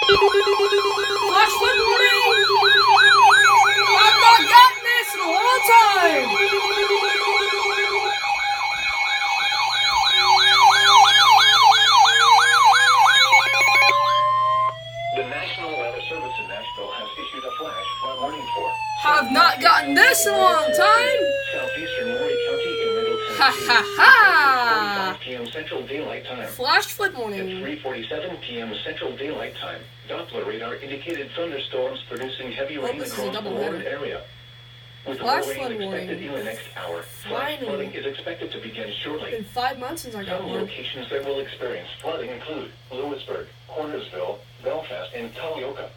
Flash flood warning! I've not gotten this in a long time! The National Weather Service in Nashville has issued a flash flood warning for Have not gotten this in a long time! southeastern Maury County in Middleton. Ha ha ha! 45 p.m. Central Daylight Time. Flash flood At warning. 3:47 p.m. Central Daylight Time, Doppler radar indicated thunderstorms producing heavy rain this is a across the double warned header. area. With Flash more flood rain expected warning. in the next hour, flash Finally. flooding is expected to begin It's shortly. been 5 months since I got Some one. locations that will experience flooding include Lewisburg, Cornersville, Belfast, and Tulioka.